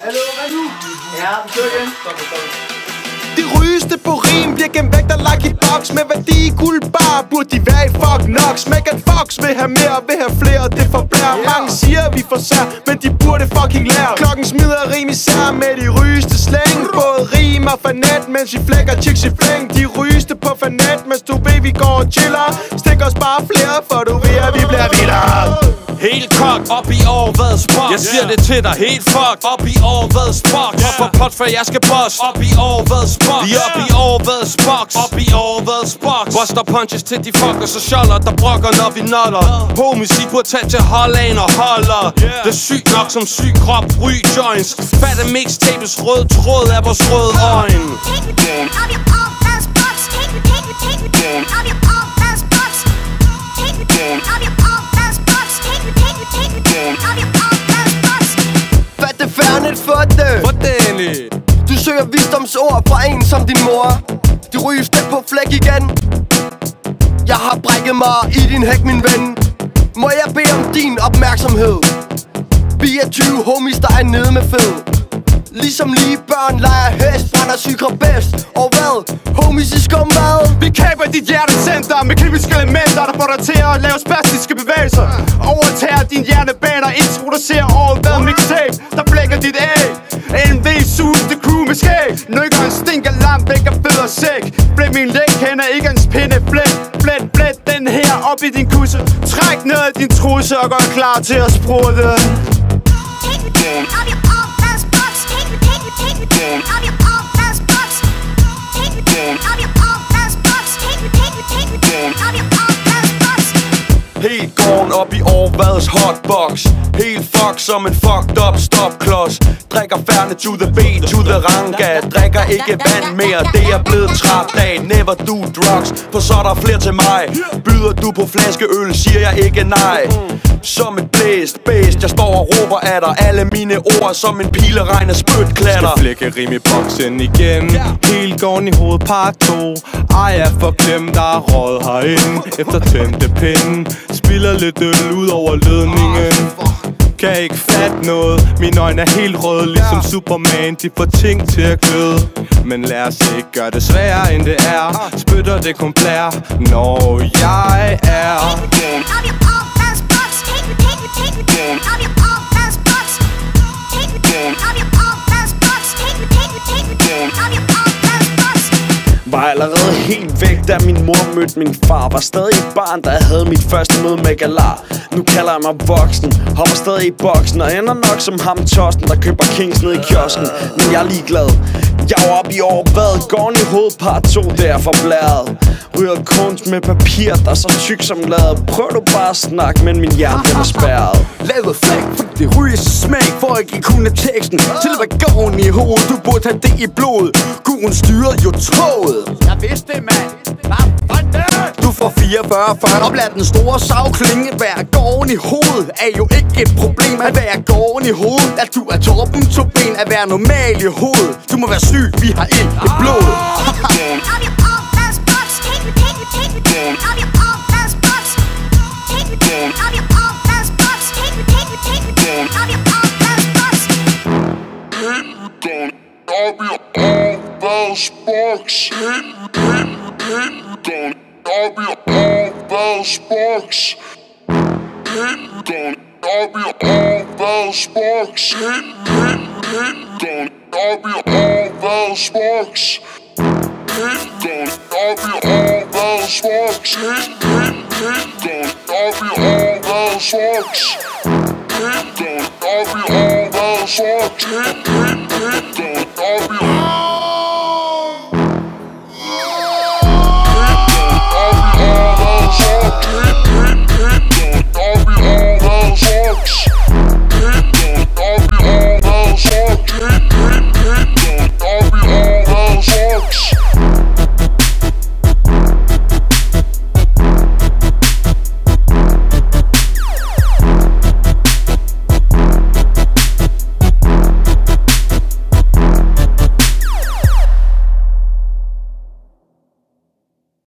Hallo, hvad nu? Ja, vi kører igen. Det rygeste på rim bliver gemt væk, der lagt i boks med værdi i guldbar. Burde de være i fuck nok? Smack and Fox vil have mere, vil have flere, det forblærer. Mange siger vi får sær, men de burde fucking lære. Klokken smider rim især med de rygeste slæng. Både rim og fanet, mens vi flækker chicks i flæng. De rygeste på fanet, mens du ved vi går og chiller. Stik os bare flere, for du ved at vi bliver vildere. Helt kogt, op i overvædets box. Jeg siger det til dig, helt fucked, op i overvædets box. Hop for pot, for jeg skal boss, op i overvædets box. Vi op i overvædets box, op i overvædets box. Buster punches til de fucker, så sjoller, der brokker, når vi noller. Homies, I burde tage til Holland og holder. Det er sygt nok som syg krop, ryg joints. Fatte mixtapes, rød tråd af vores røde øjne. Hvad det færdigt for det? For det endelig. Du søger visdomsord fra en som din mor. De rygeste på flæk igen. Jeg har brækket mig i din hæk, min ven. Må jeg bede om din opmærksomhed? Vi er 20 homies, der er nede med fed. Ligesom lige børn leger hest, brænder sykre bedst. Og hvad? Homies i skumvad. Vi kaber dit hjertecenter med kemiske elementer, der får dig til at lave spastiske bevægelser. Overtager din hjernebaner, introducerer overværet mixtape, der blækker dit æg. NV sus, det crew med skæg. Nøkkeren stinker lam, væk og fed og sæk. Blæk min læg, kender ikke hans pinde. Blæt den her op i din kusse. Træk ned i din trusse og gør klar til at sprutte. Helt gården op i overvædets hotbox. Helt fuck som en fucked up stopklods. Drikker færne to the beat, to the ranga. Drikker ikke vand mere, det er blevet træt af. Never do drugs, for så er der flere til mig. Byder du på flaskeøl, siger jeg ikke nej. Som et blæst bæst, jeg står og råber af dig. Alle mine ord som en pileregn af spytklatter. Skal flække rim i boksen igen. Helt gården i hovedet part 2. Ej, jeg får glemt, der er råd herinde. Efter tændte pinden spiller lidt øl ud over ledningen. Kan ikke fatte noget. Mine øjne er helt røde, ligesom Superman. De får ting til at gløde. Men lad os ikke gøre det sværere end det er. Spytter det kun blær, når jeg er. Var allerede helt væk, da min mor mødte min far. Var stadig et barn, da havde mit første møde med Galar. Nu kalder jeg mig voksen, hopper stadig i boksen og ender nok som ham tossen, der køber Kings ned i kiosken. Men jeg er ligeglad. Jeg var oppe i overværet, gården i hovedet part 2, det er forblæret. Ryger kunst med papir, der er så tyk som ladet. Prøv du bare at snakke, men min hjerne den er spærret. Lavet flæk, for det ryger smag, for ikke kunne teksten. Til at være gården i hovedet, du burde have det i blodet. Guden styrede jo toget. Jeg vidste det, mand. Du får 44 og lad den store savklinge være gården i hovedet. Er jo ikke et problem at være gården i hovedet. At du er toppen, to ben at være normal i hovedet. Du må være syg, vi har ild i blodet. I'll be